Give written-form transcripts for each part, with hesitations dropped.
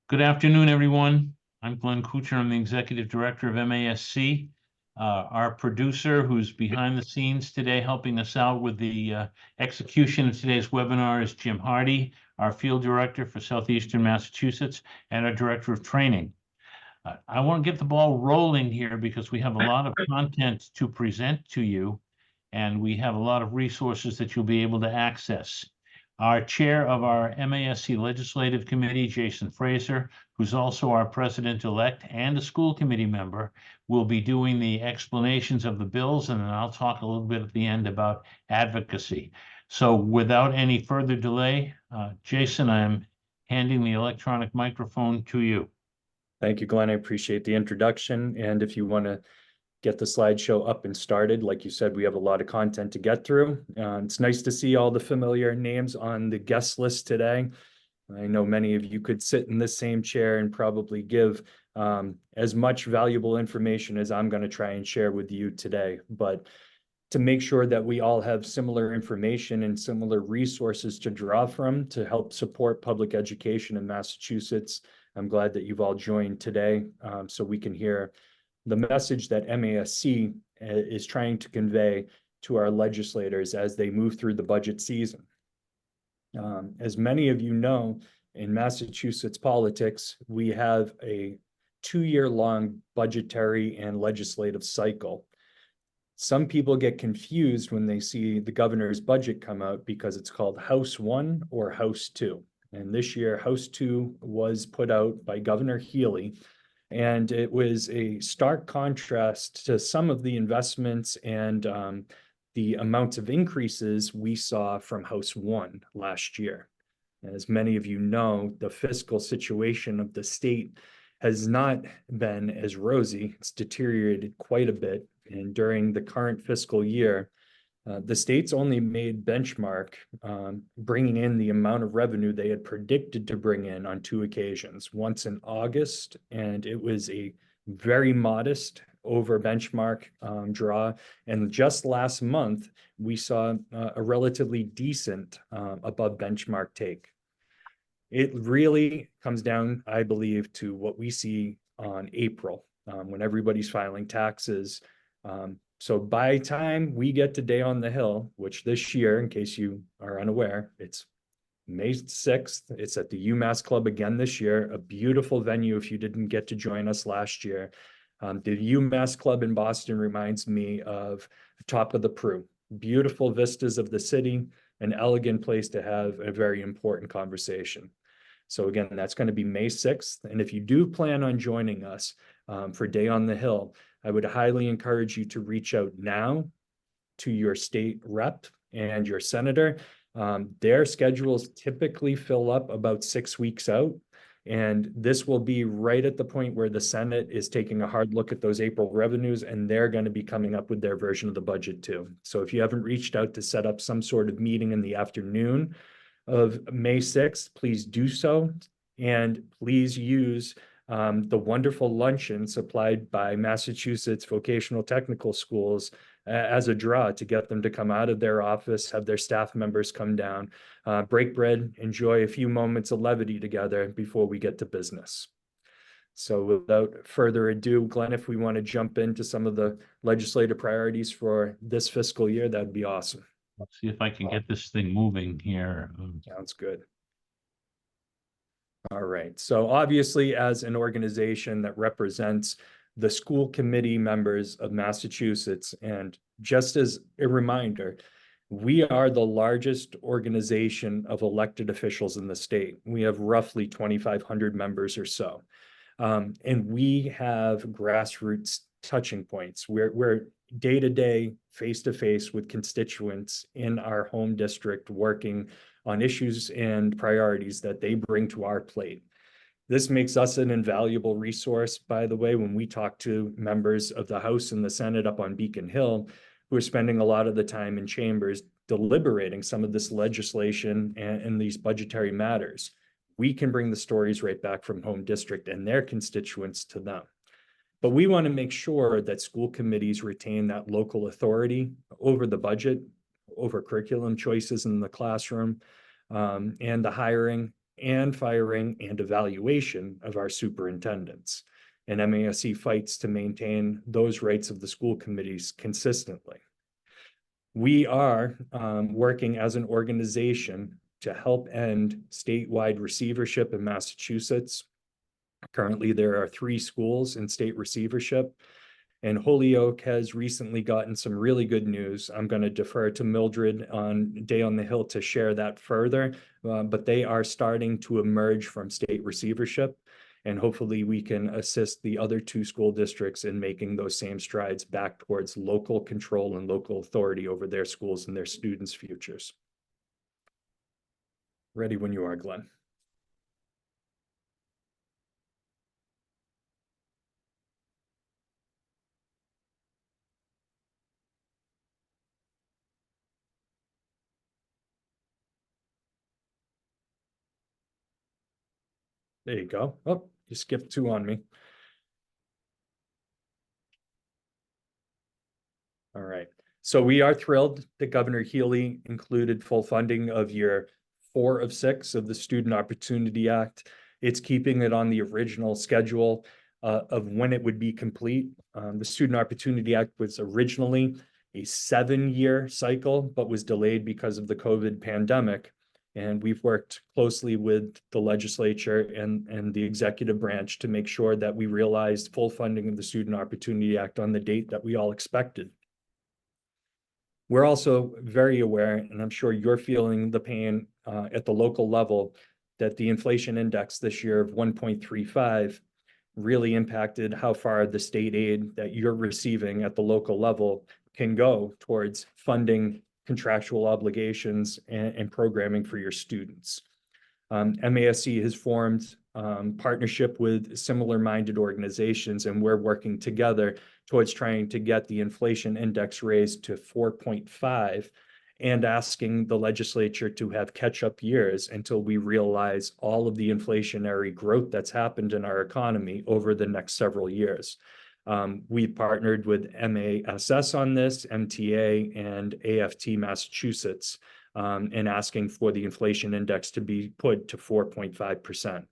Good afternoon, everyone. I'm Glenn Koocher. I'm the Executive Director of MASC. Our producer, who's behind the scenes today helping us out with the execution of today's webinar, is Jim Hardy, our Field Director for Southeastern Massachusetts, and our Director of Training. I want to get the ball rolling here because we have a lot of content to present to you, and we have a lot of resources that you'll be able to access. Our chair of our MASC Legislative Committee, Jason Fraser, who's also our president-elect and a school committee member, will be doing the explanations of the bills, and then I'll talk a little bit at the end about advocacy. So without any further delay, Jason, I'm handing the electronic microphone to you. Thank you, Glenn. I appreciate the introduction. And if you want to get the slideshow up and started, like you said, we have a lot of content to get through. It's nice to see all the familiar names on the guest list today. I know many of you could sit in this same chair and probably give as much valuable information as I'm going to try and share with you today. But to make sure that we all have similar information and similar resources to draw from to help support public education in Massachusetts, I'm glad that you've all joined today so we can hear the message that MASC is trying to convey to our legislators as they move through the budget season. As many of you know, in Massachusetts politics, we have a 2-year-long budgetary and legislative cycle. Some people get confused when they see the governor's budget come out because it's called House 1 or House 2. And this year, House 2 was put out by Governor Healy, and it was a stark contrast to some of the investments and the amounts of increases we saw from House 1 last year. As many of you know, the fiscal situation of the state has not been as rosy. It's deteriorated quite a bit. And during the current fiscal year, the state's only made benchmark bringing in the amount of revenue they had predicted to bring in on 2 occasions, once in August, and it was a very modest over benchmark draw. And just last month, we saw a relatively decent above benchmark take. It really comes down, I believe, to what we see on April when everybody's filing taxes. So by time we get to Day on the Hill, which this year, in case you are unaware, it's May 6th. It's at the UMass Club again this year, a beautiful venue if you didn't get to join us last year. The UMass Club in Boston reminds me of the top of the Prue. Beautiful vistas of the city, an elegant place to have a very important conversation. So again, that's going to be May 6th. And if you do plan on joining us for Day on the Hill, I would highly encourage you to reach out now to your state rep and your senator. Their schedules typically fill up about 6 weeks out. And this will be right at the point where the Senate is taking a hard look at those April revenues, and they're going to be coming up with their version of the budget too. So if you haven't reached out to set up some sort of meeting in the afternoon of May 6th, please do so. And please use the wonderful luncheon supplied by Massachusetts Vocational Technical Schools as a draw to get them to come out of their office, have their staff members come down, break bread, enjoy a few moments of levity together before we get to business. So without further ado, Glenn, if we want to jump into some of the legislative priorities for this fiscal year, that'd be awesome. Let's see if I can get this thing moving here. Sounds good. All right. So obviously, as an organization that represents the school committee members of Massachusetts, and just as a reminder, we are the largest organization of elected officials in the state. We have roughly 2,500 members or so. And we have grassroots touching points. We're day-to-day, face-to-face with constituents in our home district working on issues and priorities that they bring to our plate. This makes us an invaluable resource, by the way, when we talk to members of the House and the Senate up on Beacon Hill, who are spending a lot of the time in chambers deliberating some of this legislation and these budgetary matters. We can bring the stories right back from home district and their constituents to them. But we want to make sure that school committees retain that local authority over the budget, over curriculum choices in the classroom, and the hiring and firing and evaluation of our superintendents. And MASC fights to maintain those rights of the school committees consistently. We are working as an organization to help end statewide receivership in Massachusetts. Currently, there are 3 schools in state receivership, and Holyoke has recently gotten some really good news. I'm going to defer to Mildred on Day on the Hill to share that further, but they are starting to emerge from state receivership, and hopefully we can assist the other 2 school districts in making those same strides back towards local control and local authority over their schools and their students' futures. Ready when you are, Glenn. There you go. Oh, you skipped 2 on me. All right. So we are thrilled that Governor Healy included full funding of year 4 of 6 of the Student Opportunity Act. It's keeping it on the original schedule of when it would be complete. The Student Opportunity Act was originally a 7-year cycle, but was delayed because of the COVID pandemic. And we've worked closely with the legislature and the executive branch to make sure that we realized full funding of the Student Opportunity Act on the date that we all expected. We're also very aware, and I'm sure you're feeling the pain at the local level, that the inflation index this year of 1.35 really impacted how far the state aid that you're receiving at the local level can go towards funding contractual obligations and programming for your students. MASC has formed partnership with similar-minded organizations, and we're working together towards trying to get the inflation index raised to 4.5 and asking the legislature to have catch-up years until we realize all of the inflationary growth that's happened in our economy over the next several years. We've partnered with MASS on this, MTA, and AFT Massachusetts, and asking for the inflation index to be put to 4.5%.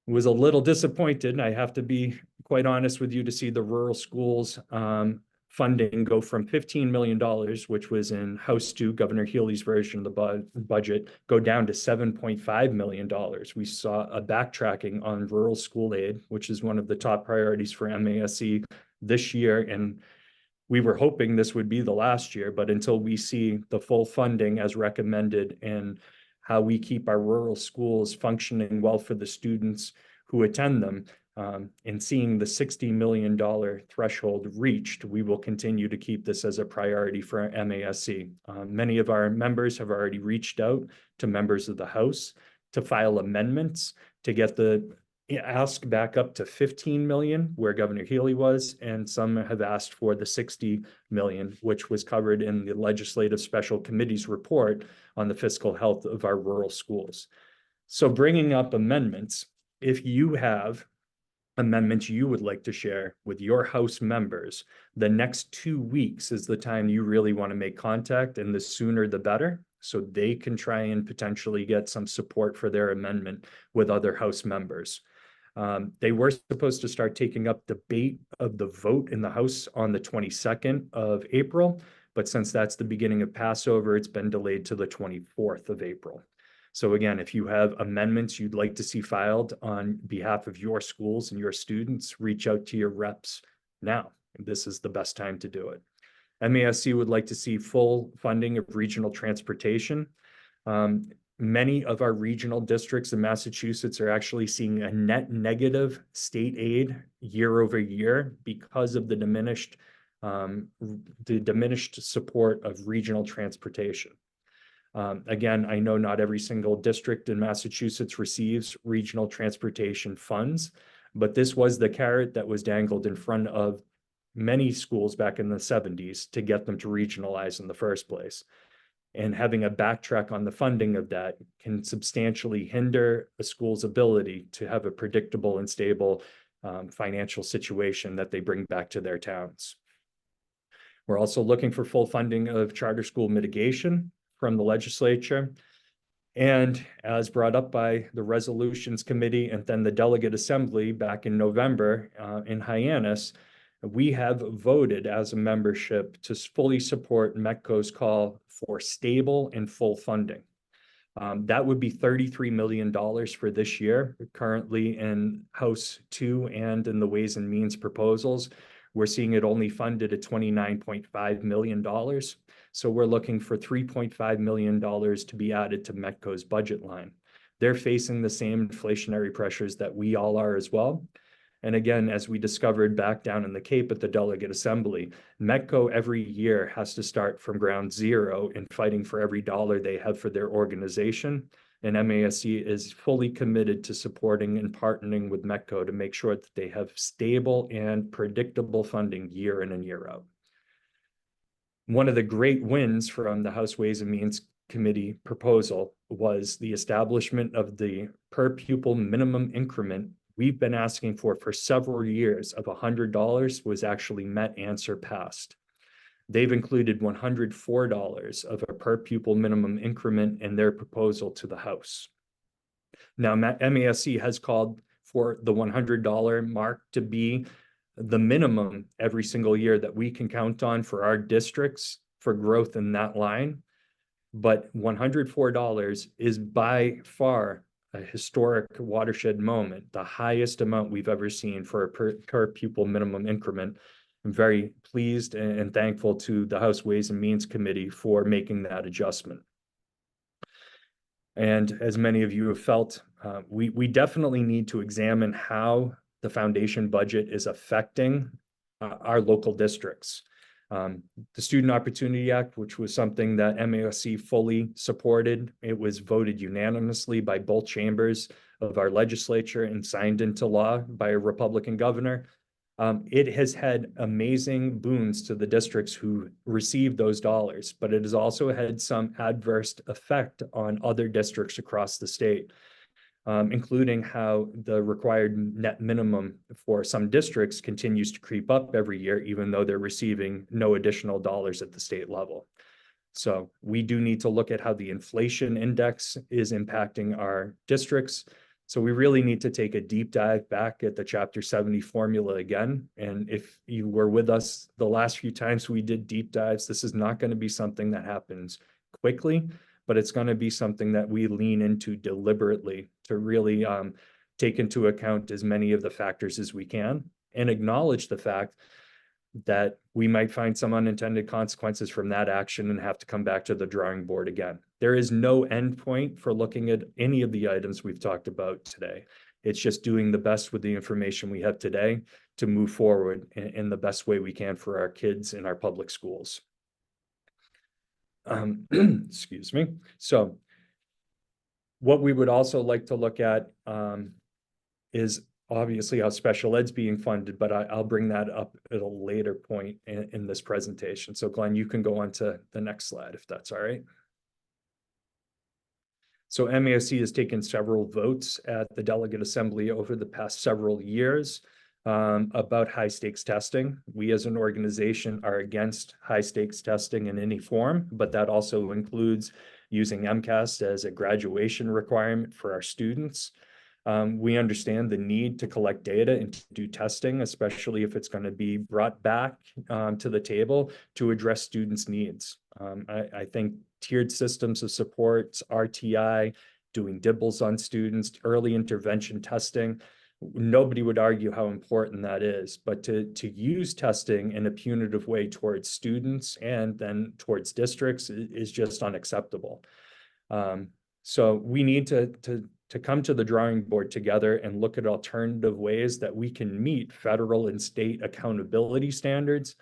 Was a little disappointed, I have to be quite honest with you, to see the rural schools funding go from $15 million, which was in House 2, Governor Healy's version of the budget, go down to $7.5 million. We saw a backtracking on rural school aid, which is one of the top priorities for MASC this year. And we were hoping this would be the last year, but until we see the full funding as recommended and how we keep our rural schools functioning well for the students who attend them, and seeing the $60 million threshold reached, we will continue to keep this as a priority for MASC. Many of our members have already reached out to members of the House to file amendments to get the ask back up to 15 million, where Governor Healy was, and some have asked for the 60 million, which was covered in the Legislative Special Committee's report on the fiscal health of our rural schools. So bringing up amendments, if you have amendments you would like to share with your House members, the next 2 weeks is the time you really want to make contact, and the sooner the better, so they can try and potentially get some support for their amendment with other House members. They were supposed to start taking up debate of the vote in the House on the 22nd of April, but since that's the beginning of Passover, it's been delayed to the 24th of April. So again, if you have amendments you'd like to see filed on behalf of your schools and your students, reach out to your reps now. This is the best time to do it. MASC would like to see full funding of regional transportation. Many of our regional districts in Massachusetts are actually seeing a net negative state aid year over year because of the diminished support of regional transportation. Again, I know not every single district in Massachusetts receives regional transportation funds, but this was the carrot that was dangled in front of many schools back in the 70s to get them to regionalize in the first place. And having a backtrack on the funding of that can substantially hinder a school's ability to have a predictable and stable financial situation that they bring back to their towns. We're also looking for full funding of charter school mitigation from the legislature. And as brought up by the Resolutions Committee and then the Delegate Assembly back in November in Hyannis, we have voted as a membership to fully support METCO's call for stable and full funding. That would be $33 million for this year. Currently in House 2 and in the Ways and Means proposals, we're seeing it only funded at $29.5 million. So we're looking for $3.5 million to be added to METCO's budget line. They're facing the same inflationary pressures that we all are as well. And again, as we discovered back down in the Cape at the Delegate Assembly, METCO every year has to start from ground zero in fighting for every dollar they have for their organization. And MASC is fully committed to supporting and partnering with METCO to make sure that they have stable and predictable funding year in and year out. One of the great wins from the House Ways and Means Committee proposal was the establishment of the per pupil minimum increment we've been asking for several years of $100 was actually met and surpassed. They've included $104 of a per pupil minimum increment in their proposal to the House. Now, MASC has called for the $100 mark to be the minimum every single year that we can count on for our districts for growth in that line. But $104 is by far a historic watershed moment, the highest amount we've ever seen for a per pupil minimum increment. I'm very pleased and thankful to the House Ways and Means Committee for making that adjustment. And as many of you have felt, we definitely need to examine how the foundation budget is affecting our local districts. The Student Opportunity Act, which was something that MASC fully supported, it was voted unanimously by both chambers of our legislature and signed into law by a Republican governor. It has had amazing boons to the districts who received those dollars, but it has also had some adverse effect on other districts across the state. Including how the required net minimum for some districts continues to creep up every year, even though they're receiving no additional dollars at the state level. So we do need to look at how the inflation index is impacting our districts. So we really need to take a deep dive back at the Chapter 70 formula again. And if you were with us the last few times we did deep dives, this is not going to be something that happens quickly, but it's going to be something that we lean into deliberately to really take into account as many of the factors as we can and acknowledge the fact that we might find some unintended consequences from that action and have to come back to the drawing board again. There is no end point for looking at any of the items we've talked about today. It's just doing the best with the information we have today to move forward in the best way we can for our kids in our public schools. Excuse me. So what we would also like to look at is obviously how special ed's being funded, but I'll bring that up at a later point in this presentation. So Glenn, you can go on to the next slide if that's all right. So MASC has taken several votes at the Delegate Assembly over the past several years about high stakes testing. We as an organization are against high stakes testing in any form, but that also includes using MCAS as a graduation requirement for our students. We understand the need to collect data and to do testing, especially if it's going to be brought back to the table to address students' needs. I think tiered systems of supports, RTI, doing dibbles on students, early intervention testing, nobody would argue how important that is, but to use testing in a punitive way towards students and then towards districts is just unacceptable. So we need to come to the drawing board together and look at alternative ways that we can meet federal and state accountability standards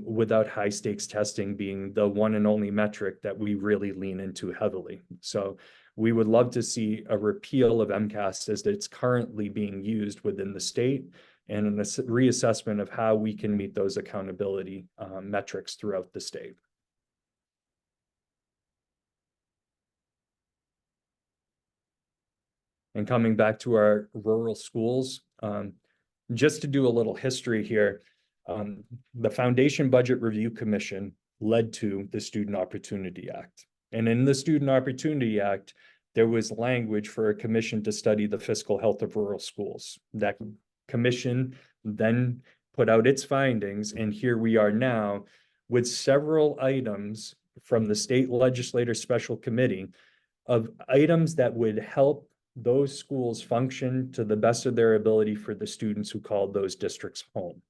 without high stakes testing being the one and only metric that we really lean into heavily. So we would love to see a repeal of MCAS as it's currently being used within the state and a reassessment of how we can meet those accountability metrics throughout the state. And coming back to our rural schools, just to do a little history here, the Foundation Budget Review Commission led to the Student Opportunity Act. And in the Student Opportunity Act, there was language for a commission to study the fiscal health of rural schools. That commission then put out its findings, and here we are now with several items from the State Legislative Special Committee of items that would help those schools function to the best of their ability for the students who called those districts home.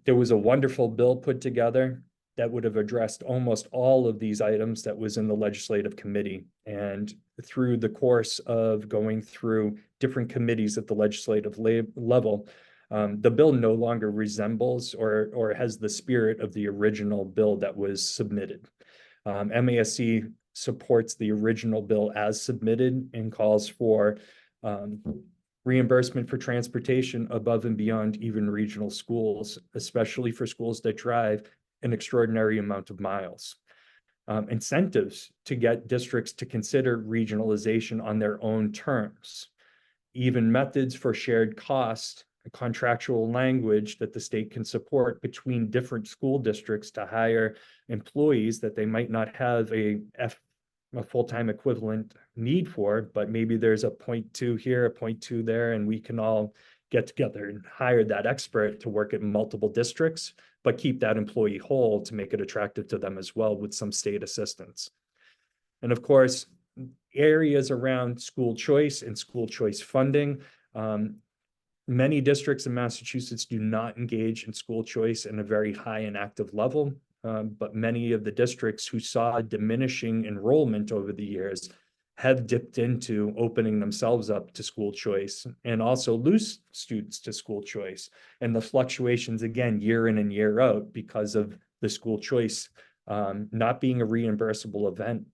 There was a wonderful bill put together that would have addressed almost all of these items that was in the legislative committee. And through the course of going through different committees at the legislative level, the bill no longer resembles or has the spirit of the original bill that was submitted. MASC supports the original bill as submitted and calls for reimbursement for transportation above and beyond even regional schools, especially for schools that drive an extraordinary amount of miles. Incentives to get districts to consider regionalization on their own terms, even methods for shared cost, contractual language that the state can support between different school districts to hire employees that they might not have a full-time equivalent need for, but maybe there's a 0.2 here, a 0.2 there, and we can all get together and hire that expert to work at multiple districts, but keep that employee whole to make it attractive to them as well with some state assistance. And of course, areas around school choice and school choice funding. Many districts in Massachusetts do not engage in school choice in a very high and active level, but many of the districts who saw diminishing enrollment over the years have dipped into opening themselves up to school choice and also lose students to school choice. And the fluctuations, again, year in and year out because of the school choice not being a reimbursable event.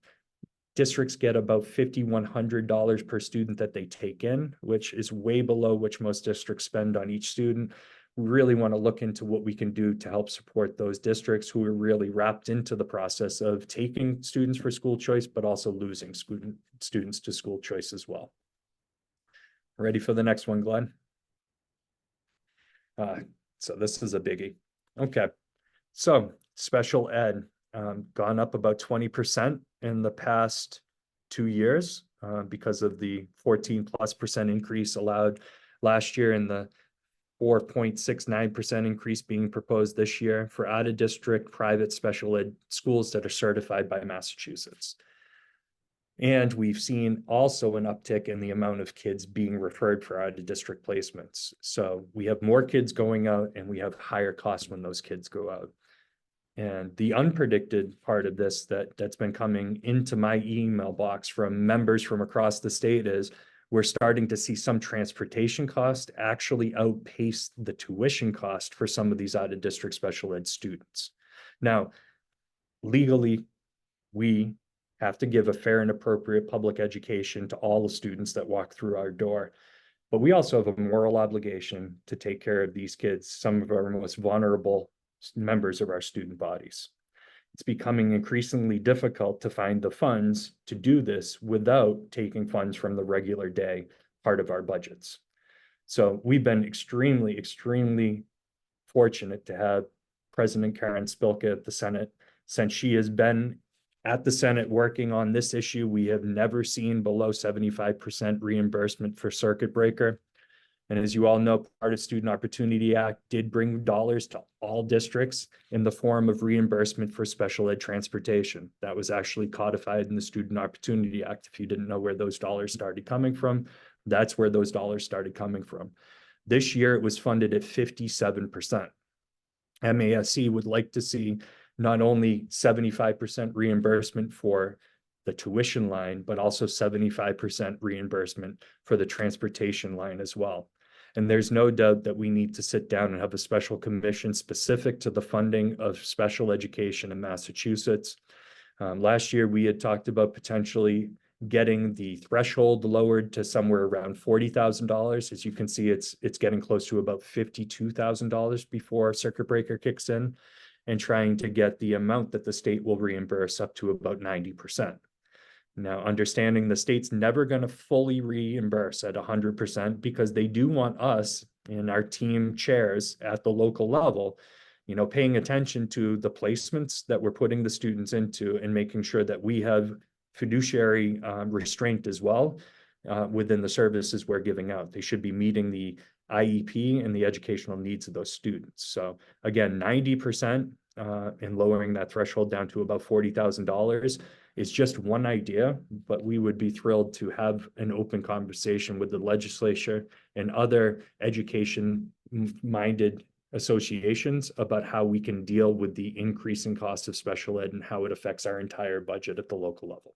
Districts get about $5,100 per student that they take in, which is way below which most districts spend on each student. We really want to look into what we can do to help support those districts who are really wrapped into the process of taking students for school choice, but also losing students to school choice as well. Ready for the next one, Glenn? So this is a biggie. Okay, so special ed gone up about 20% in the past 2 years because of the 14+% increase allowed last year and the 4.69% increase being proposed this year for out-of-district private special ed schools that are certified by Massachusetts. And we've seen also an uptick in the amount of kids being referred for out-of-district placements. So we have more kids going out and we have higher costs when those kids go out. And the unpredicted part of this that's been coming into my email box from members from across the state is we're starting to see some transportation cost actually outpace the tuition cost for some of these out-of-district special ed students. Now, legally, we have to give a fair and appropriate public education to all the students that walk through our door. But we also have a moral obligation to take care of these kids, some of our most vulnerable members of our student bodies. It's becoming increasingly difficult to find the funds to do this without taking funds from the regular day part of our budgets. So we've been extremely, extremely fortunate to have President Karen Spilka at the Senate. Since she has been at the Senate working on this issue, we have never seen below 75% reimbursement for circuit breaker. And as you all know, part of Student Opportunity Act did bring dollars to all districts in the form of reimbursement for special ed transportation. That was actually codified in the Student Opportunity Act. If you didn't know where those dollars started coming from, that's where those dollars started coming from. This year, it was funded at 57%. MASC would like to see not only 75% reimbursement for the tuition line, but also 75% reimbursement for the transportation line as well. And there's no doubt that we need to sit down and have a special commission specific to the funding of special education in Massachusetts. Last year, we had talked about potentially getting the threshold lowered to somewhere around $40,000. As you can see, it's getting close to about $52,000 before circuit breaker kicks in, and trying to get the amount that the state will reimburse up to about 90%. Now, understanding the state's never going to fully reimburse at 100% because they do want us and our team chairs at the local level, paying attention to the placements that we're putting the students into and making sure that we have fiduciary restraint as well within the services we're giving out. They should be meeting the IEP and the educational needs of those students. So again, 90% and lowering that threshold down to about $40,000 is just one idea, but we would be thrilled to have an open conversation with the legislature and other education-minded associations about how we can deal with the increasing cost of special ed and how it affects our entire budget at the local level.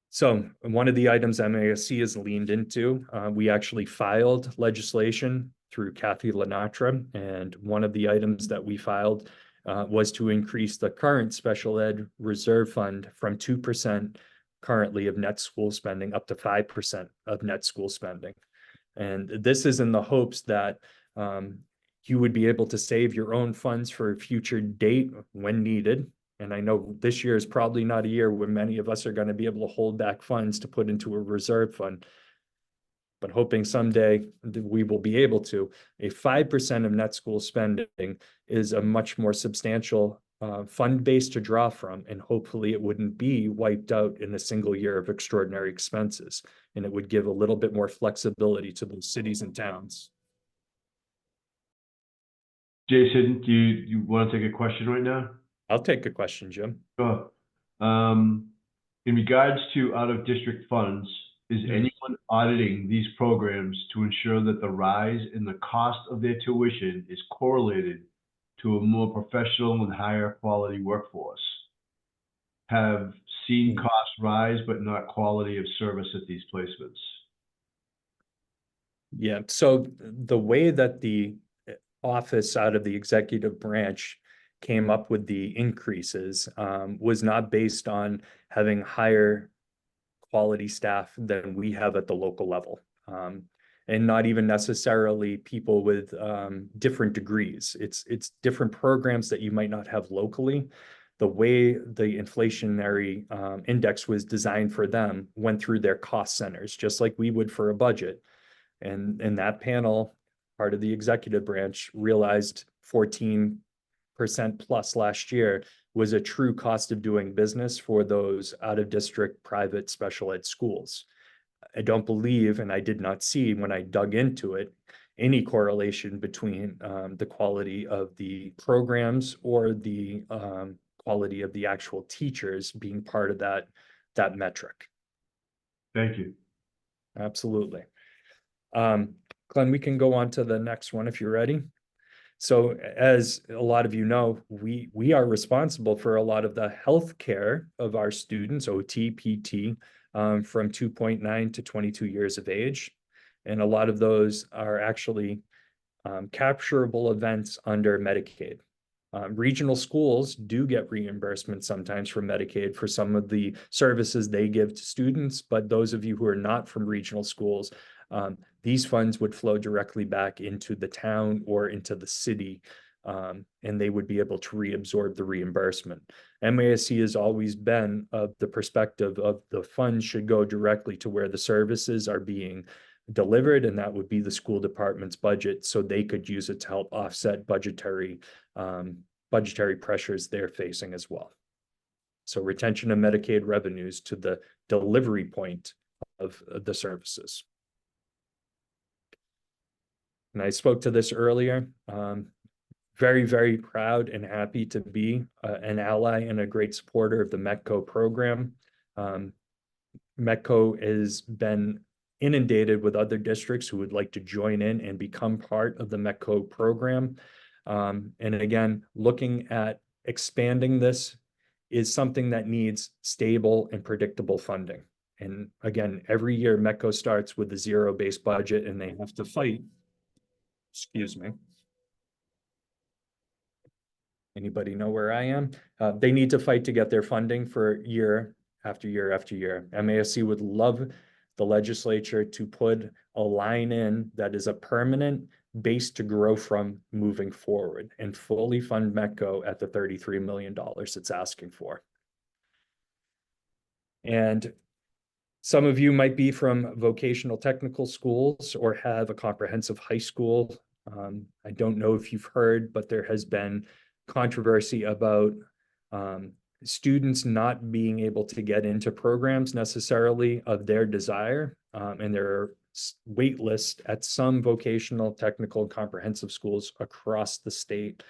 So one of the items MASC has leaned into, we actually filed legislation through Kathy Lenatra, and one of the items that we filed was to increase the current special ed reserve fund from 2% currently of net school spending up to 5% of net school spending. And this is in the hopes that you would be able to save your own funds for a future date when needed. And I know this year is probably not a year where many of us are going to be able to hold back funds to put into a reserve fund, but hoping someday we will be able to. A 5% of net school spending is a much more substantial fund base to draw from, and hopefully it wouldn't be wiped out in a single year of extraordinary expenses, and it would give a little bit more flexibility to those cities and towns. Jason, do you want to take a question right now? I'll take a question, Jim. Sure. In regards to out-of-district funds, is anyone auditing these programs to ensure that the rise in the cost of their tuition is correlated to a more professional and higher quality workforce? Have seen costs rise, but not quality of service at these placements? Yeah, so the way that the office out of the executive branch came up with the increases was not based on having higher quality staff than we have at the local level. And not even necessarily people with different degrees. It's different programs that you might not have locally. The way the inflationary index was designed for them went through their cost centers, just like we would for a budget. And that panel, part of the executive branch, realized 14% plus last year was a true cost of doing business for those out-of-district private special ed schools. I don't believe, and I did not see when I dug into it, any correlation between the quality of the programs or the quality of the actual teachers being part of that metric. Thank you. Absolutely. Glenn, we can go on to the next one if you're ready. So as a lot of you know, we are responsible for a lot of the health care of our students, OT, PT, from 2.9 to 22 years of age. And a lot of those are actually capturable events under Medicaid. Regional schools do get reimbursement sometimes from Medicaid for some of the services they give to students, but those of you who are not from regional schools, these funds would flow directly back into the town or into the city, and they would be able to reabsorb the reimbursement. MASC has always been of the perspective of the funds should go directly to where the services are being delivered, and that would be the school department's budget, so they could use it to help offset budgetary pressures they're facing as well. So retention of Medicaid revenues to the delivery point of the services. And I spoke to this earlier. Very, very proud and happy to be an ally and a great supporter of the METCO program. METCO has been inundated with other districts who would like to join in and become part of the METCO program. And again, looking at expanding this is something that needs stable and predictable funding. And again, every year METCO starts with a zero-based budget and they have to fight. Excuse me. Anybody know where I am? They need to fight to get their funding for year after year after year. MASC would love the legislature to put a line in that is a permanent base to grow from moving forward and fully fund METCO at the $33 million it's asking for. And some of you might be from vocational technical schools or have a comprehensive high school. I don't know if you've heard, but there has been controversy about students not being able to get into programs necessarily of their desire, and there are wait lists at some vocational, technical, and comprehensive schools across the state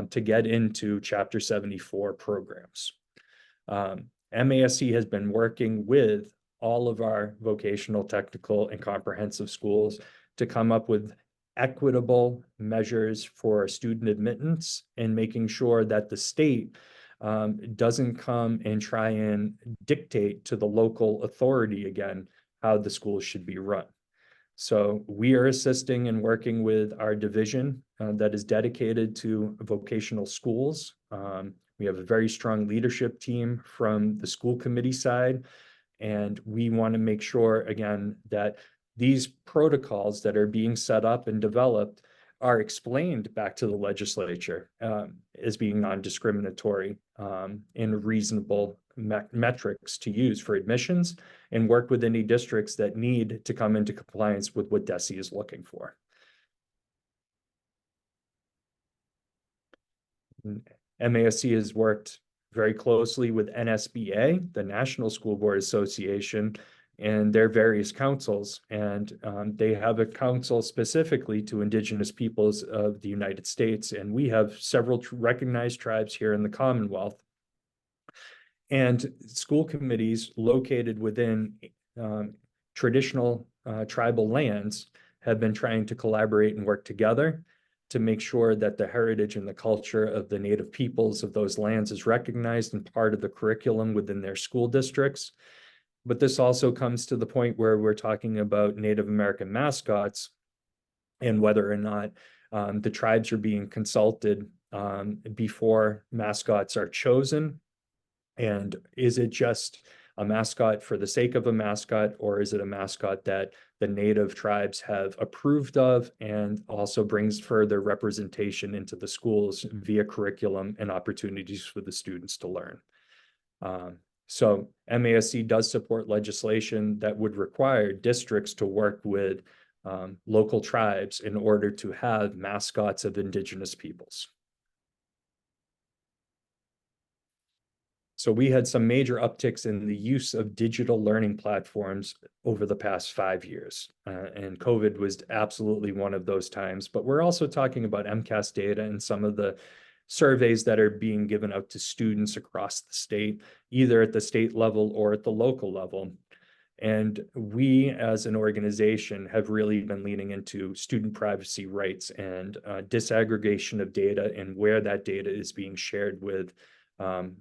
to get into Chapter 74 programs. MASC has been working with all of our vocational, technical, and comprehensive schools to come up with equitable measures for student admittance and making sure that the state doesn't come and try and dictate to the local authority again how the schools should be run. So we are assisting and working with our division that is dedicated to vocational schools. We have a very strong leadership team from the school committee side, and we want to make sure, again, that these protocols that are being set up and developed are explained back to the legislature as being non-discriminatory and reasonable metrics to use for admissions, and work with any districts that need to come into compliance with what DESE is looking for. MASC has worked very closely with NSBA, the National School Board Association, and their various councils. And they have a council specifically to Indigenous peoples of the United States. And we have several recognized tribes here in the Commonwealth. And school committees located within traditional tribal lands have been trying to collaborate and work together to make sure that the heritage and the culture of the Native peoples of those lands is recognized and part of the curriculum within their school districts. But this also comes to the point where we're talking about Native American mascots and whether or not the tribes are being consulted before mascots are chosen. And is it just a mascot for the sake of a mascot, or is it a mascot that the Native tribes have approved of and also brings further representation into the schools via curriculum and opportunities for the students to learn? So MASC does support legislation that would require districts to work with local tribes in order to have mascots of Indigenous peoples. So we had some major upticks in the use of digital learning platforms over the past 5 years. And COVID was absolutely one of those times. But we're also talking about MCAS data and some of the surveys that are being given out to students across the state, either at the state level or at the local level. And we as an organization have really been leaning into student privacy rights and disaggregation of data and where that data is being shared with.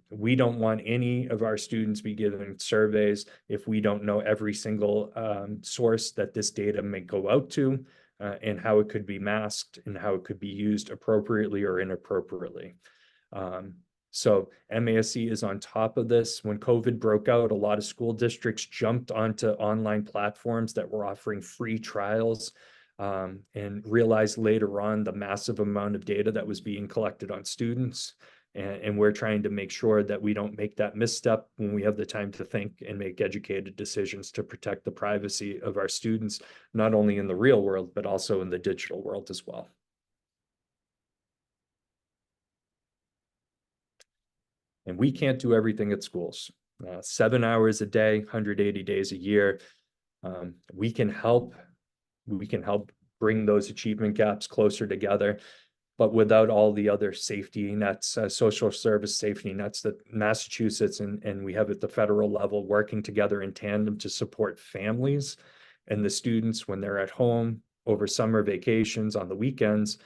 We don't want any of our students be given surveys if we don't know every single source that this data may go out to and how it could be masked and how it could be used appropriately or inappropriately. So MASC is on top of this. When COVID broke out, a lot of school districts jumped onto online platforms that were offering free trials and realized later on the massive amount of data that was being collected on students. And we're trying to make sure that we don't make that misstep when we have the time to think and make educated decisions to protect the privacy of our students, not only in the real world, but also in the digital world as well. And we can't do everything at schools. 7 hours a day, 180 days a year. We can help bring those achievement gaps closer together, but without all the other safety nets, social service safety nets that Massachusetts and we have at the federal level working together in tandem to support families and the students when they're at home over summer vacations on the weekends.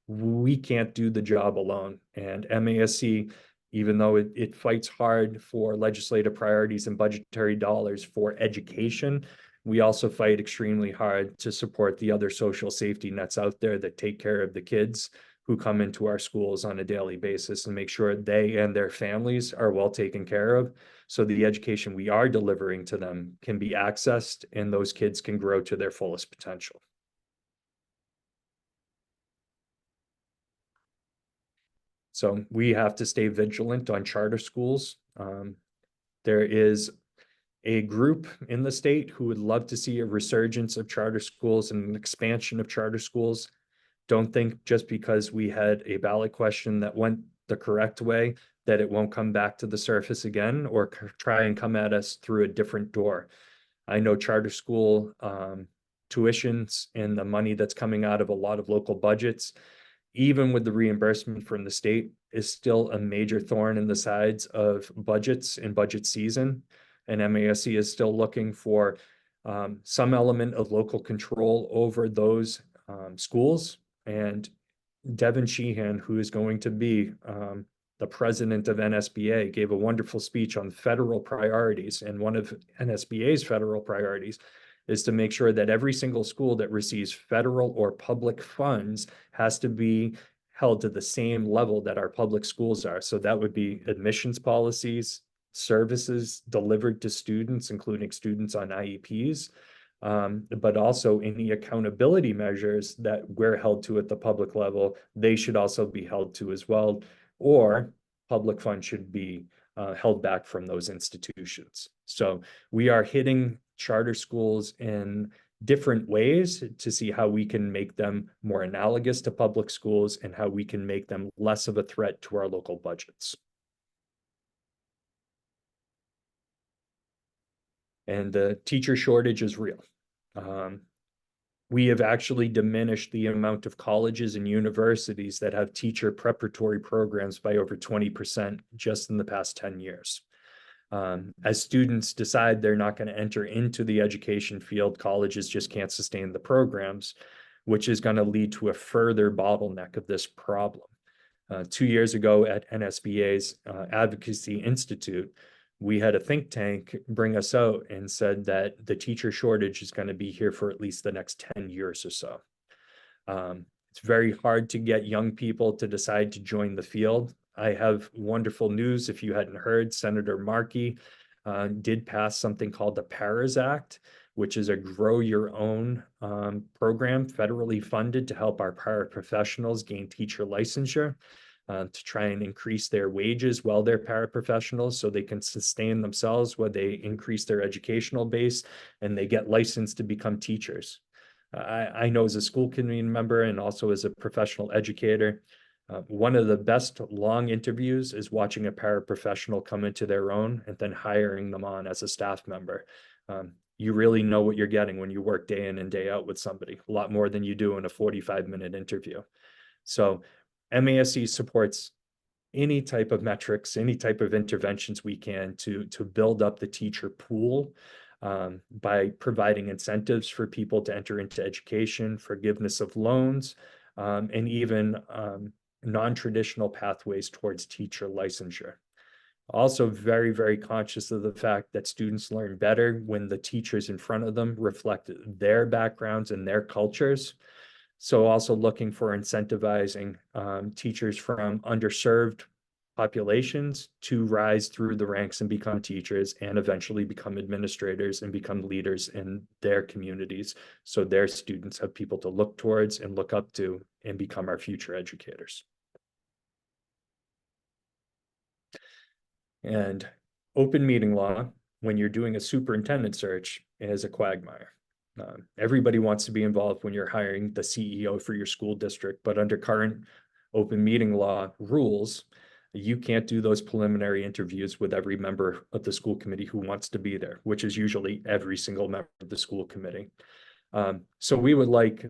We can't do the job alone. And MASC, even though it fights hard for legislative priorities and budgetary dollars for education, we also fight extremely hard to support the other social safety nets out there that take care of the kids who come into our schools on a daily basis and make sure they and their families are well taken care of, so the education we are delivering to them can be accessed and those kids can grow to their fullest potential. So we have to stay vigilant on charter schools. There is a group in the state who would love to see a resurgence of charter schools and an expansion of charter schools. Don't think just because we had a ballot question that went the correct way, that it won't come back to the surface again or try and come at us through a different door. I know charter school tuitions and the money that's coming out of a lot of local budgets, even with the reimbursement from the state, is still a major thorn in the sides of budgets and budget season. And MASC is still looking for some element of local control over those schools. And Devin Sheehan, who is going to be the president of NSBA, gave a wonderful speech on federal priorities. And one of NSBA's federal priorities is to make sure that every single school that receives federal or public funds has to be held to the same level that our public schools are. So that would be admissions policies, services delivered to students, including students on IEPs, but also any accountability measures that we're held to at the public level, they should also be held to as well, or public funds should be held back from those institutions. So we are hitting charter schools in different ways to see how we can make them more analogous to public schools and how we can make them less of a threat to our local budgets. And the teacher shortage is real. We have actually diminished the amount of colleges and universities that have teacher preparatory programs by over 20% just in the past 10 years. As students decide they're not going to enter into the education field, colleges just can't sustain the programs, which is going to lead to a further bottleneck of this problem. 2 years ago at NSBA's Advocacy Institute, we had a think tank bring us out and said that the teacher shortage is going to be here for at least the next 10 years or so. It's very hard to get young people to decide to join the field. I have wonderful news. If you hadn't heard, Senator Markey did pass something called the PARAS Act, which is a grow your own program federally funded to help our paraprofessionals gain teacher licensure. To try and increase their wages while they're paraprofessionals so they can sustain themselves while they increase their educational base and they get licensed to become teachers. I know as a school committee member and also as a professional educator, one of the best long interviews is watching a paraprofessional come into their own and then hiring them on as a staff member. You really know what you're getting when you work day in and day out with somebody, a lot more than you do in a 45-minute interview. So MASC supports any type of metrics, any type of interventions we can to build up the teacher pool by providing incentives for people to enter into education, forgiveness of loans, and even non-traditional pathways towards teacher licensure. Also very, very conscious of the fact that students learn better when the teachers in front of them reflect their backgrounds and their cultures. So also looking for incentivizing teachers from underserved populations to rise through the ranks and become teachers and eventually become administrators and become leaders in their communities. So their students have people to look towards and look up to and become our future educators. And open meeting law, when you're doing a superintendent search, is a quagmire. Everybody wants to be involved when you're hiring the CEO for your school district, but under current open meeting law rules, you can't do those preliminary interviews with every member of the school committee who wants to be there, which is usually every single member of the school committee. So we would like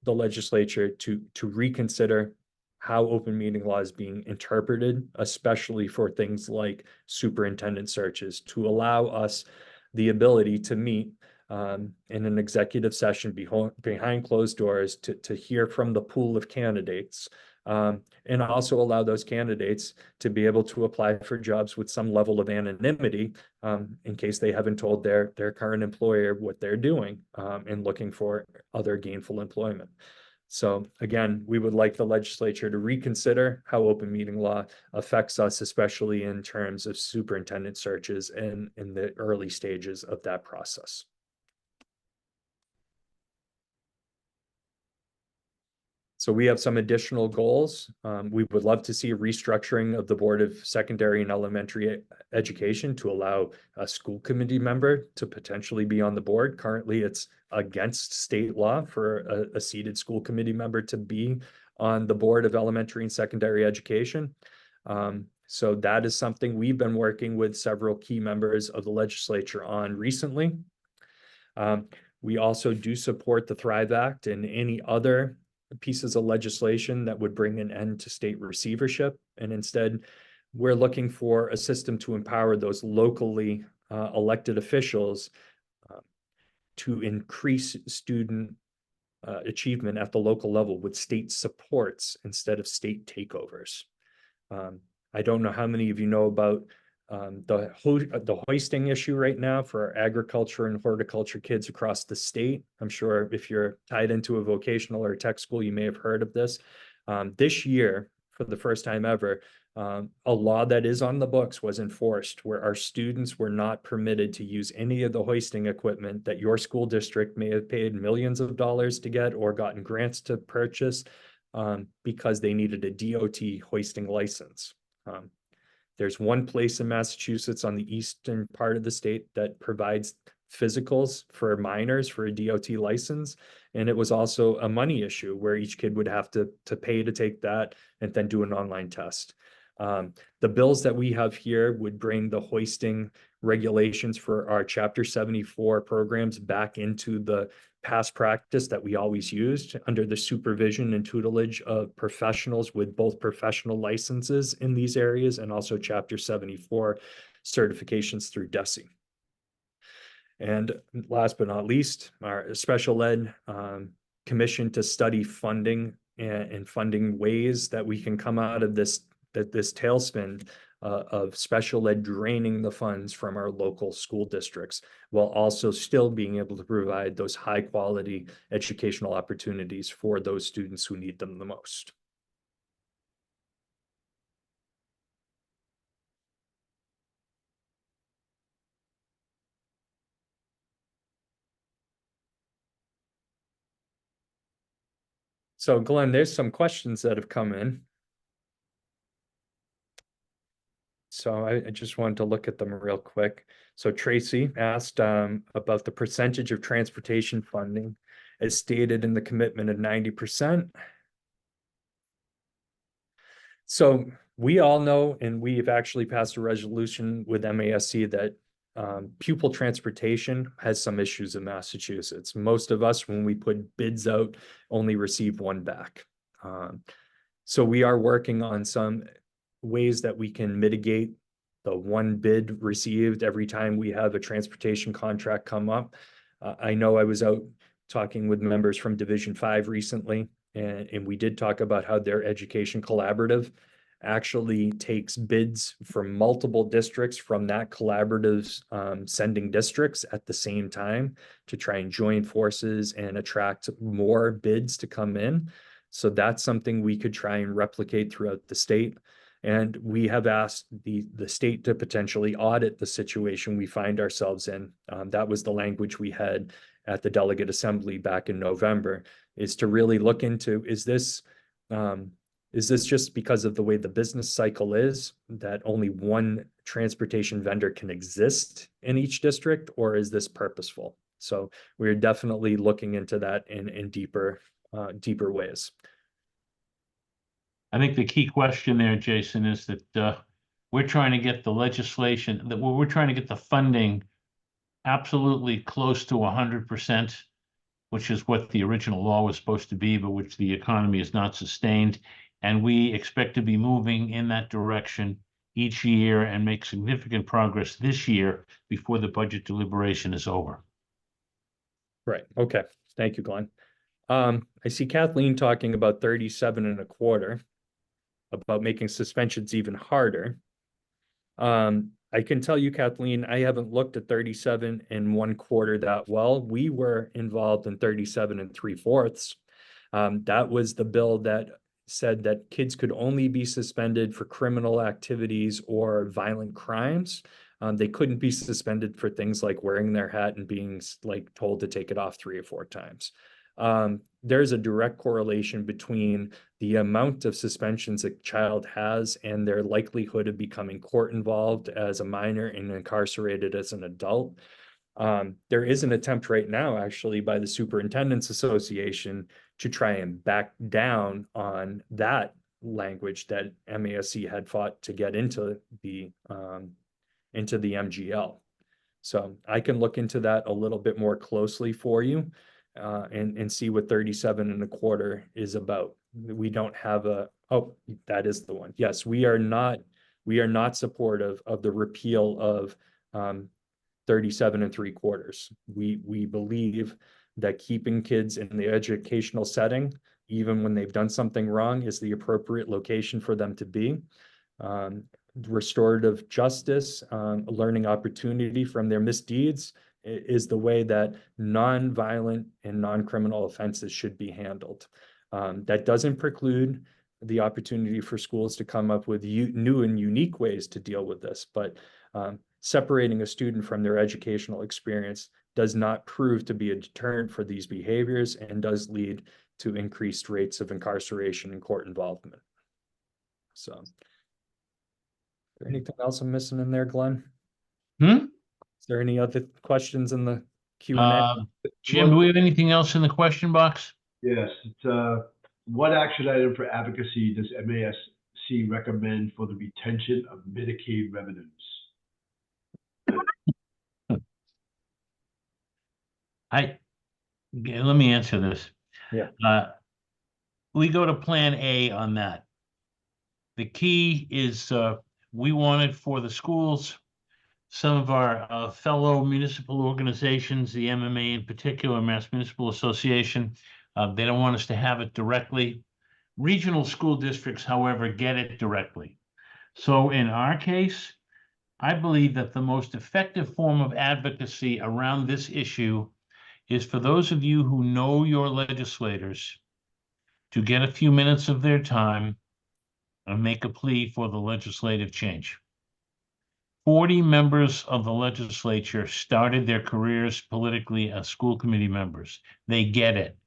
the legislature to reconsider how open meeting law is being interpreted, especially for things like superintendent searches, to allow us the ability to meet in an executive session behind closed doors to hear from the pool of candidates, and also allow those candidates to be able to apply for jobs with some level of anonymity in case they haven't told their current employer what they're doing and looking for other gainful employment. So again, we would like the legislature to reconsider how open meeting law affects us, especially in terms of superintendent searches and in the early stages of that process. So we have some additional goals. We would love to see a restructuring of the Board of Secondary and Elementary Education to allow a school committee member to potentially be on the board. Currently, it's against state law for a seated school committee member to be on the Board of Elementary and Secondary Education. So that is something we've been working with several key members of the legislature on recently. We also do support the Thrive Act and any other pieces of legislation that would bring an end to state receivership. And instead, we're looking for a system to empower those locally elected officials to increase student achievement at the local level with state supports instead of state takeovers. I don't know how many of you know about the hoisting issue right now for our agriculture and horticulture kids across the state. I'm sure if you're tied into a vocational or a tech school, you may have heard of this. This year, for the first time ever, a law that is on the books was enforced where our students were not permitted to use any of the hoisting equipment that your school district may have paid millions of dollars to get or gotten grants to purchase because they needed a DOT hoisting license. There's one place in Massachusetts on the eastern part of the state that provides physicals for minors for a DOT license. And it was also a money issue where each kid would have to pay to take that and then do an online test. The bills that we have here would bring the hoisting regulations for our Chapter 74 programs back into the past practice that we always used under the supervision and tutelage of professionals with both professional licenses in these areas and also Chapter 74 certifications through DESE. And last but not least, our special ed commission to study funding and funding ways that we can come out of this tailspin of special ed draining the funds from our local school districts while also still being able to provide those high quality educational opportunities for those students who need them the most. So Glenn, there's some questions that have come in. So I just wanted to look at them real quick. So Tracy asked about the percentage of transportation funding as stated in the commitment of 90%. So we all know, and we've actually passed a resolution with MASC that pupil transportation has some issues in Massachusetts. Most of us, when we put bids out, only receive one back. So we are working on some ways that we can mitigate the one bid received every time we have a transportation contract come up. I know I was out talking with members from Division 5 recently, and we did talk about how their education collaborative actually takes bids from multiple districts from that collaborative's sending districts at the same time to try and join forces and attract more bids to come in. So that's something we could try and replicate throughout the state. And we have asked the state to potentially audit the situation we find ourselves in. That was the language we had at the delegate assembly back in November, is to really look into, is this just because of the way the business cycle is that only one transportation vendor can exist in each district, or is this purposeful? So we're definitely looking into that in deeper ways. I think the key question there, Jason, is that we're trying to get the legislation, that we're trying to get the funding absolutely close to 100%, which is what the original law was supposed to be, but which the economy has not sustained. And we expect to be moving in that direction each year and make significant progress this year before the budget deliberation is over. Right. Okay. Thank you, Glenn. I see Kathleen talking about 37.25, about making suspensions even harder. I can tell you, Kathleen, I haven't looked at 37.25 that well. We were involved in 37 3/4. That was the bill that said that kids could only be suspended for criminal activities or violent crimes. They couldn't be suspended for things like wearing their hat and being like told to take it off 3 or 4 times. there's a direct correlation between the amount of suspensions a child has and their likelihood of becoming court involved as a minor and incarcerated as an adult. There is an attempt right now, actually, by the Superintendent's Association to try and back down on that language that MASC had fought to get into the MGL. So I can look into that a little bit more closely for you and see what 37.25 is about. We don't have oh, that is the one. Yes, we are not supportive of the repeal of 37.75. We believe that keeping kids in the educational setting, even when they've done something wrong, is the appropriate location for them to be. Restorative justice, learning opportunity from their misdeeds is the way that non-violent and non-criminal offenses should be handled. That doesn't preclude the opportunity for schools to come up with new and unique ways to deal with this, but separating a student from their educational experience does not prove to be a deterrent for these behaviors and does lead to increased rates of incarceration and court involvement. So, is there anything else I'm missing in there, Glenn? Is there any other questions in the Q&A? Jim, do we have anything else in the question box? Yes, it's what action item for advocacy does MASC recommend for the retention of Medicaid revenues? Let me answer this. Yeah. We go to plan A on that. The key is we wanted for the schools, some of our fellow municipal organizations, the MMA in particular, Mass Municipal Association, they don't want us to have it directly. Regional school districts, however, get it directly. So in our case, I believe that the most effective form of advocacy around this issue is for those of you who know your legislators to get a few minutes of their time and make a plea for the legislative change. 40 members of the legislature started their careers politically as school committee members. They get it.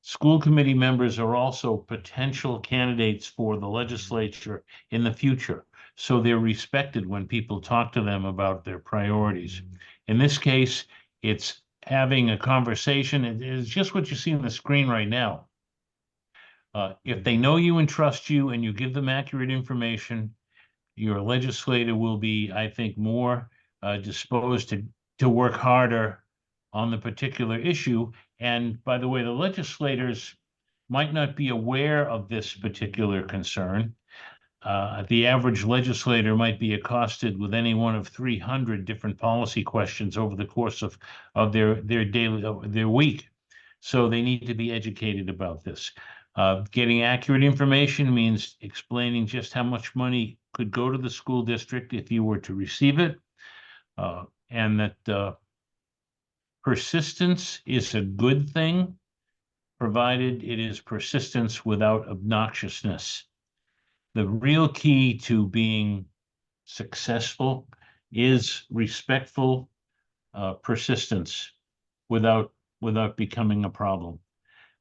School committee members are also potential candidates for the legislature in the future. So they're respected when people talk to them about their priorities. In this case, it's having a conversation. It is just what you see on the screen right now. If they know you and trust you and you give them accurate information, your legislator will be, I think, more disposed to work harder on the particular issue. And by the way, the legislators might not be aware of this particular concern. The average legislator might be accosted with any one of 300 different policy questions over the course of their week. So they need to be educated about this. Getting accurate information means explaining just how much money could go to the school district if you were to receive it, and that persistence is a good thing, provided it is persistence without obnoxiousness. The real key to being successful is respectful persistence without becoming a problem.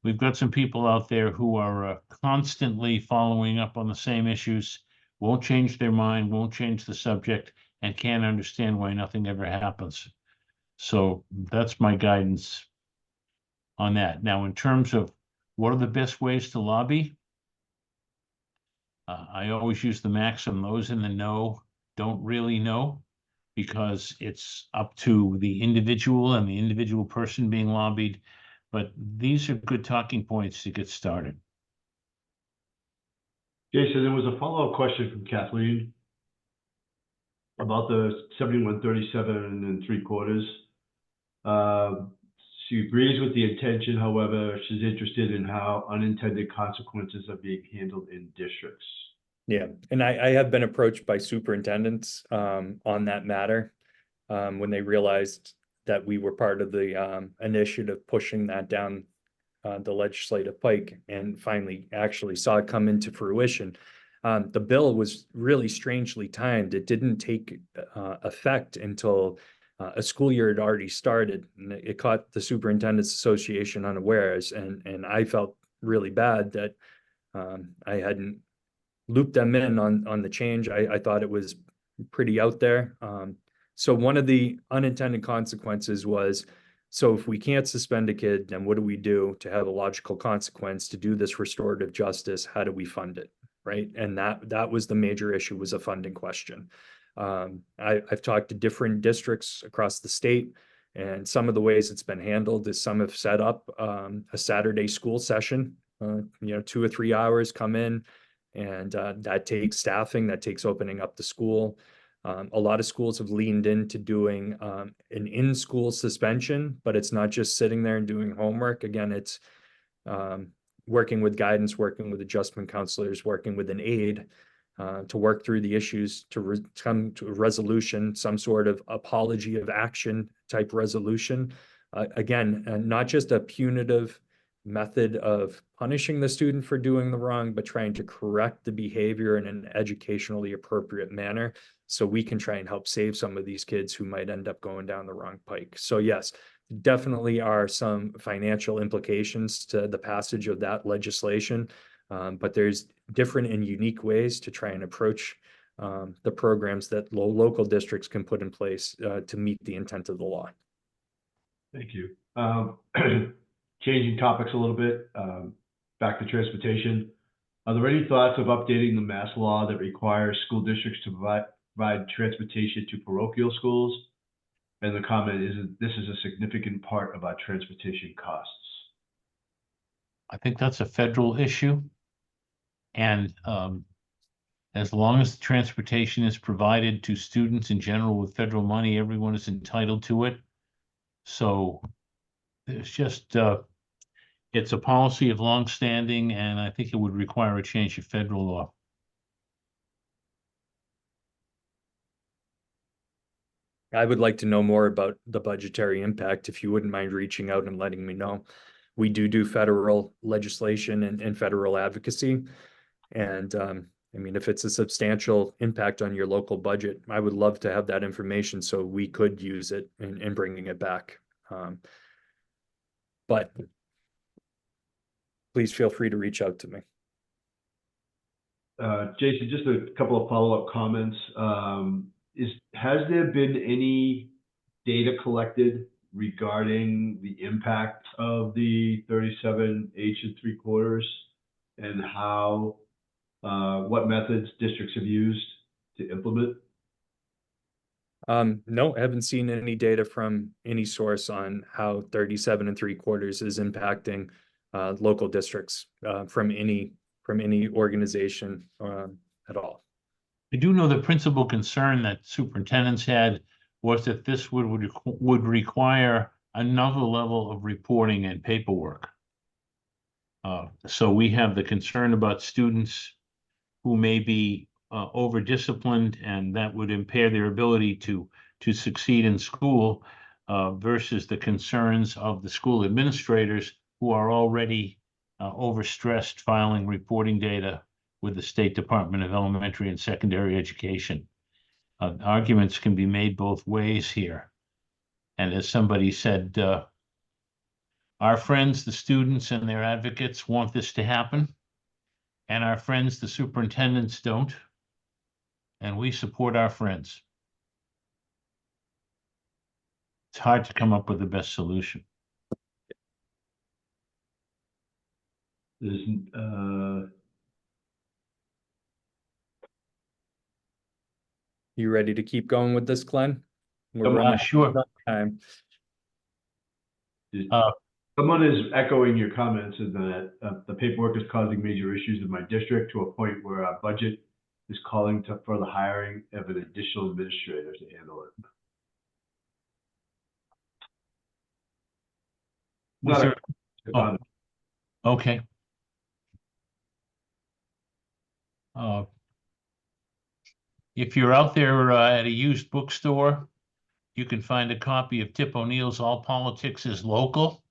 We've got some people out there who are constantly following up on the same issues, won't change their mind, won't change the subject, and can't understand why nothing ever happens. So that's my guidance on that. Now, in terms of what are the best ways to lobby, I always use the maxim, those in the know don't really know, because it's up to the individual and the individual person being lobbied. But these are good talking points to get started. Jason, there was a follow-up question from Kathleen about the 7137.75. She agrees with the intention. However, she's interested in how unintended consequences are being handled in districts. Yeah, and I have been approached by superintendents on that matter when they realized that we were part of the initiative pushing that down the legislative pike, and finally actually saw it come into fruition. The bill was really strangely timed. It didn't take effect until a school year had already started, and it caught the Superintendent's Association unawares, and I felt really bad that I hadn't looped them in on the change. I thought it was pretty out there. So one of the unintended consequences was, so if we can't suspend a kid, then what do we do to have a logical consequence to do this restorative justice? How do we fund it, right? And that was the major issue, was a funding question. I've talked to different districts across the state, and some of the ways it's been handled is some have set up a Saturday school session, 2 or 3 hours, come in, and that takes staffing, that takes opening up the school. A lot of schools have leaned into doing an in-school suspension, but it's not just sitting there and doing homework. Again, it's working with guidance, working with adjustment counselors, working with an aide to work through the issues, to come to a resolution, some sort of apology of action type resolution. Again, not just a punitive method of punishing the student for doing the wrong, but trying to correct the behavior in an educationally appropriate manner, so we can try and help save some of these kids who might end up going down the wrong pike. So yes, definitely are some financial implications to the passage of that legislation, but there's different and unique ways to try and approach the programs that local districts can put in place to meet the intent of the law. Thank you. Changing topics a little bit, back to transportation. Are there any thoughts of updating the MASC law that requires school districts to provide transportation to parochial schools? And the comment is that this is a significant part of our transportation costs. I think that's a federal issue. And as long as the transportation is provided to students in general with federal money, everyone is entitled to it. So it's just, it's a policy of longstanding, and I think it would require a change of federal law. I would like to know more about the budgetary impact, if you wouldn't mind reaching out and letting me know. We do federal legislation and federal advocacy. And I mean, if it's a substantial impact on your local budget, I would love to have that information so we could use it in bringing it back. But please feel free to reach out to me. Jason, just a couple of follow-up comments. Has there been any data collected regarding the impact of the 37 H3/4 and how, what methods districts have used to implement? No, I haven't seen any data from any source on how 37 3/4 is impacting local districts from any organization at all. I do know the principal concern that superintendents had was that this would require another level of reporting and paperwork. So we have the concern about students who may be over-disciplined, and that would impair their ability to succeed in school, versus the concerns of the school administrators who are already overstressed filing reporting data with the State Department of Elementary and Secondary Education. Arguments can be made both ways here. And as somebody said, our friends, the students and their advocates, want this to happen. And our friends, the superintendents, don't. And we support our friends. It's hard to come up with the best solution. There's, You ready to keep going with this, Glenn? We're running Sure. out of time. Someone is echoing your comments in that the paperwork is causing major issues in my district to a point where our budget is calling for the hiring of an additional administrator to handle it. Okay. If you're out there at a used bookstore, you can find a copy of Tip O'Neill's All Politics is Local,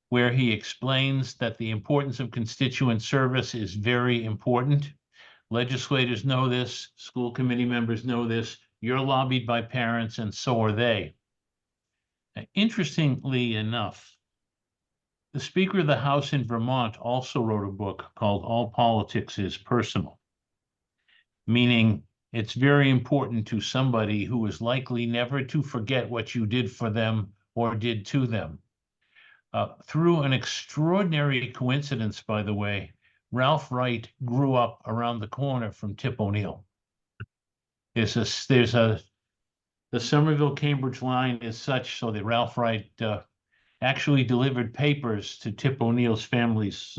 where he explains that the importance of constituent service is very important. Legislators know this, school committee members know this, you're lobbied by parents, and so are they. Interestingly enough, the Speaker of the House in Vermont also wrote a book called All Politics is Personal, meaning it's very important to somebody who is likely never to forget what you did for them or did to them. Through an extraordinary coincidence, by the way, Ralph Wright grew up around the corner from Tip O'Neill. The Somerville-Cambridge line is such so that Ralph Wright actually delivered papers to Tip O'Neill's family's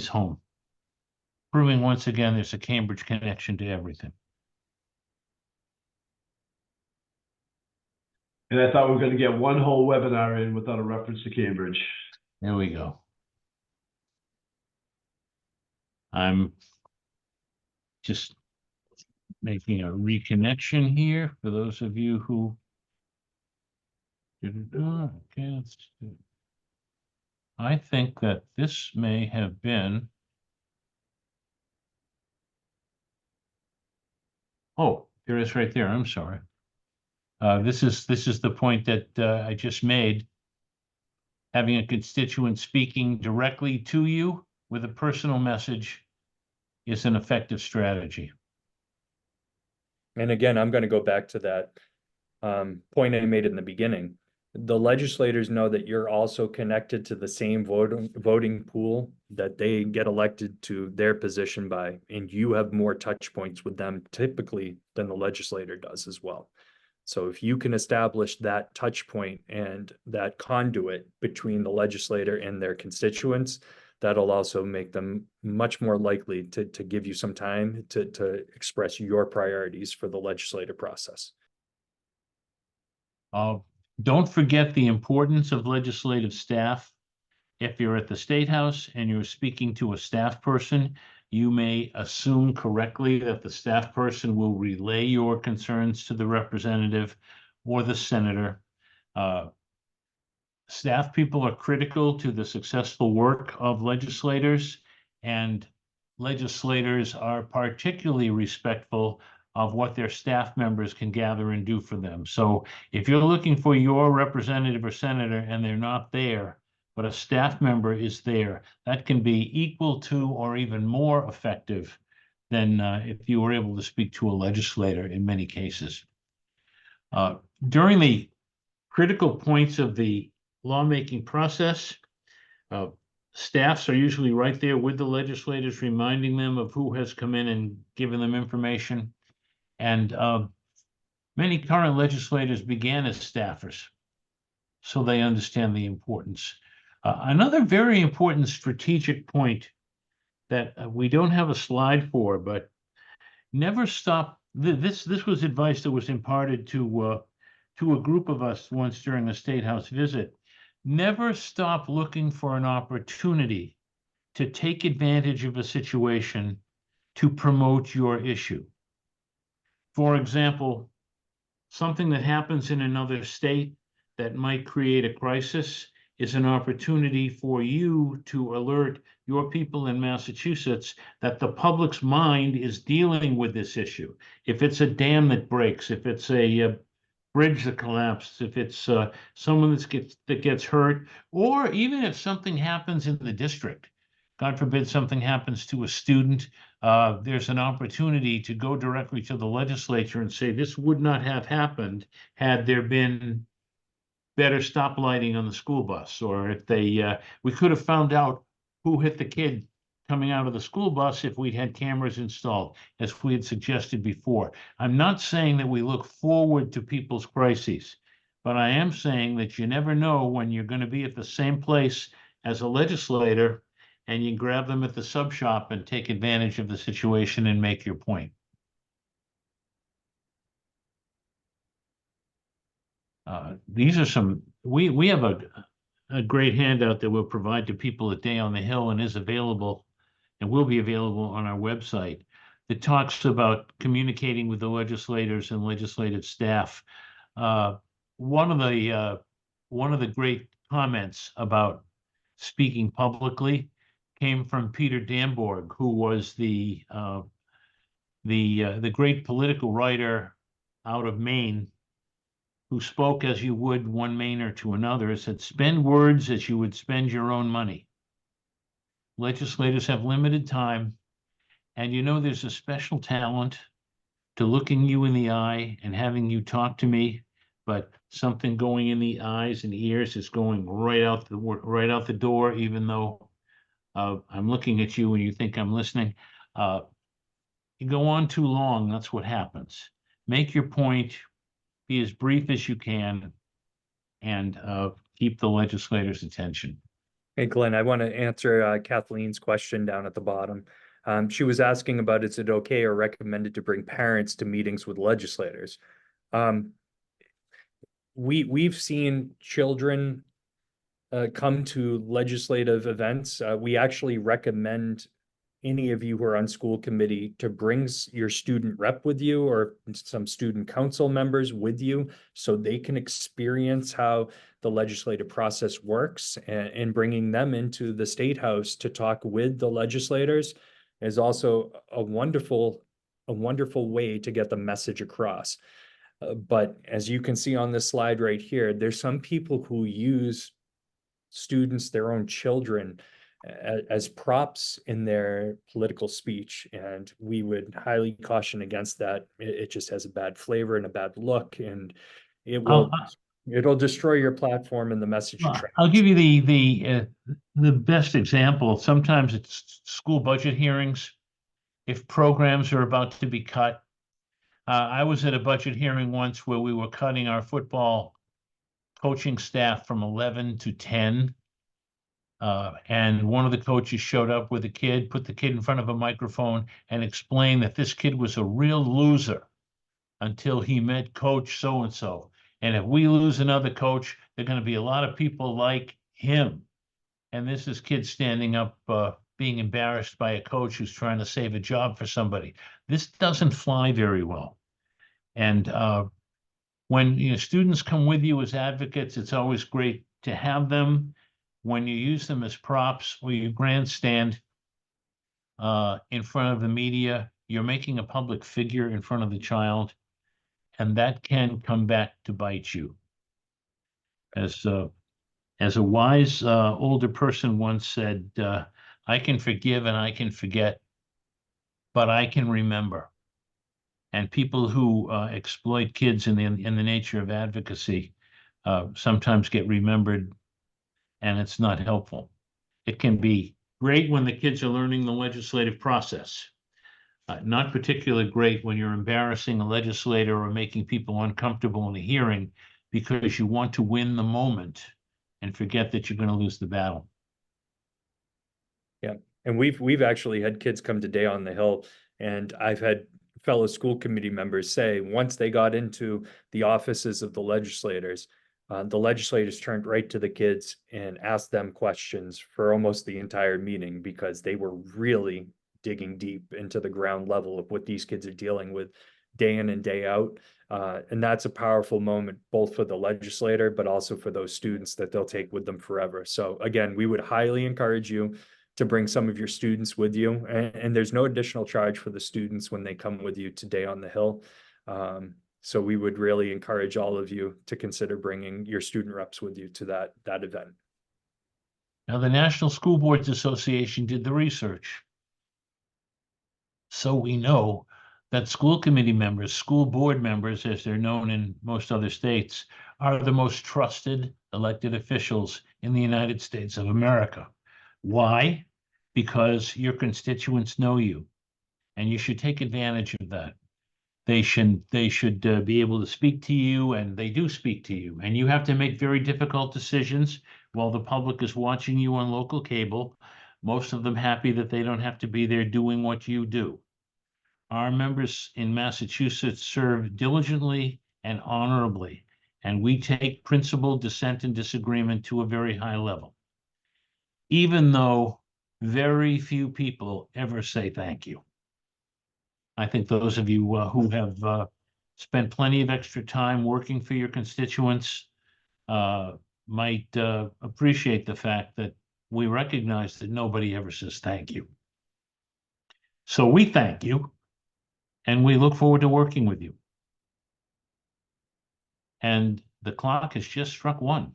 home, proving once again there's a Cambridge connection to everything. And I thought we were going to get one whole webinar in without a reference to Cambridge. There we go. I'm just making a reconnection here for those of you who okay, let's do. I think that this may have been. Oh, there it is right there. I'm sorry. This is the point that I just made. Having a constituent speaking directly to you with a personal message is an effective strategy. And again, I'm going to go back to that point I made in the beginning. The legislators know that you're also connected to the same voting pool that they get elected to their position by, and you have more touch points with them typically than the legislator does as well. So if you can establish that touch point and that conduit between the legislator and their constituents, that'll also make them much more likely to give you some time to express your priorities for the legislative process. Don't forget the importance of legislative staff. If you're at the State House and you're speaking to a staff person, you may assume correctly that the staff person will relay your concerns to the representative or the senator. Staff people are critical to the successful work of legislators, and legislators are particularly respectful of what their staff members can gather and do for them. So if you're looking for your representative or senator and they're not there, but a staff member is there, that can be equal to or even more effective than if you were able to speak to a legislator in many cases. During the critical points of the lawmaking process, staffs are usually right there with the legislators, reminding them of who has come in and given them information. And many current legislators began as staffers, so they understand the importance. Another very important strategic point that we don't have a slide for, but never stop. This was advice that was imparted to a group of us once during a State House visit. Never stop looking for an opportunity to take advantage of a situation to promote your issue. For example, something that happens in another state that might create a crisis is an opportunity for you to alert your people in Massachusetts that the public's mind is dealing with this issue. If it's a dam that breaks, if it's a bridge that collapsed, if it's someone that gets hurt, or even if something happens in the district, God forbid something happens to a student, there's an opportunity to go directly to the legislature and say, this would not have happened had there been better stop lighting on the school bus, or if we could have found out who hit the kid coming out of the school bus if we'd had cameras installed, as we had suggested before. I'm not saying that we look forward to people's crises, but I am saying that you never know when you're going to be at the same place as a legislator and you grab them at the sub shop and take advantage of the situation and make your point. These are some, we have a great handout that we'll provide to people at Day on the Hill and is available and will be available on our website that talks about communicating with the legislators and legislative staff. One of the great comments about speaking publicly came from Peter Damborg, who was the great political writer out of Maine who spoke as you would one Mainer to another, said, spend words as you would spend your own money. Legislators have limited time, and you know there's a special talent to looking you in the eye and having you talk to me, but something going in the eyes and ears is going right out the door, even though I'm looking at you and you think I'm listening. You go on too long, that's what happens. Make your point, be as brief as you can, and keep the legislators' attention. Hey, Glenn, I want to answer Kathleen's question down at the bottom. She was asking about, is it okay or recommended to bring parents to meetings with legislators? We've seen children come to legislative events. We actually recommend any of you who are on school committee to bring your student rep with you or some student council members with you so they can experience how the legislative process works, and bringing them into the State House to talk with the legislators is also a wonderful way to get the message across. But as you can see on this slide right here, there's some people who use students, their own children, as props in their political speech, and we would highly caution against that. It just has a bad flavor and a bad look, and it'll destroy your platform and the message you try. I'll give you the best example. Sometimes it's school budget hearings. If programs are about to be cut, I was at a budget hearing once where we were cutting our football coaching staff from 11 to 10. And one of the coaches showed up with a kid, put the kid in front of a microphone, and explained that this kid was a real loser until he met Coach so-and-so. And if we lose another coach, there are going to be a lot of people like him. And this is kids standing up, being embarrassed by a coach who's trying to save a job for somebody. This doesn't fly very well. And when students come with you as advocates, it's always great to have them. When you use them as props or you grandstand in front of the media, you're making a public figure in front of the child, and that can come back to bite you. As a wise older person once said, I can forgive and I can forget, but I can remember. And people who exploit kids in the nature of advocacy sometimes get remembered, and it's not helpful. It can be great when the kids are learning the legislative process. Not particularly great when you're embarrassing a legislator or making people uncomfortable in a hearing because you want to win the moment and forget that you're going to lose the battle. Yeah, and we've actually had kids come to Day on the Hill, and I've had fellow school committee members say once they got into the offices of the legislators turned right to the kids and asked them questions for almost the entire meeting because they were really digging deep into the ground level of what these kids are dealing with day in and day out. And that's a powerful moment, both for the legislator, but also for those students that they'll take with them forever. So again, we would highly encourage you to bring some of your students with you. And there's no additional charge for the students when they come with you to Day on the Hill. So we would really encourage all of you to consider bringing your student reps with you to that event. Now, the National School Boards Association did the research. So we know that school committee members, school board members, as they're known in most other states, are the most trusted elected officials in the United States of America. Why? Because your constituents know you, and you should take advantage of that. They should be able to speak to you, and they do speak to you. And you have to make very difficult decisions while the public is watching you on local cable, most of them happy that they don't have to be there doing what you do. Our members in Massachusetts serve diligently and honorably, and we take principled dissent and disagreement to a very high level, even though very few people ever say thank you. I think those of you who have spent plenty of extra time working for your constituents might appreciate the fact that we recognize that nobody ever says thank you. So we thank you, and we look forward to working with you. and the clock has just struck 1.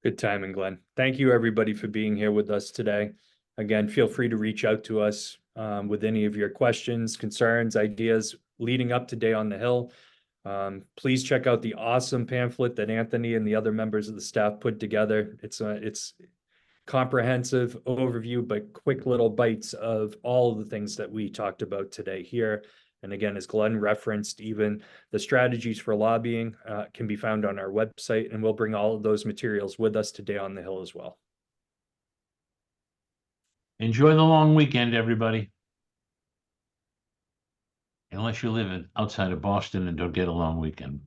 Good timing, Glenn. Thank you, everybody, for being here with us today. Again, feel free to reach out to us with any of your questions, concerns, ideas leading up to Day on the Hill. Please check out the awesome pamphlet that Anthony and the other members of the staff put together. It's comprehensive overview, but quick little bites of all of the things that we talked about today here. And again, as Glenn referenced, even the strategies for lobbying can be found on our website, and we'll bring all of those materials with us today on the Hill as well. Enjoy the long weekend, everybody. Unless you live outside of Boston and don't get a long weekend.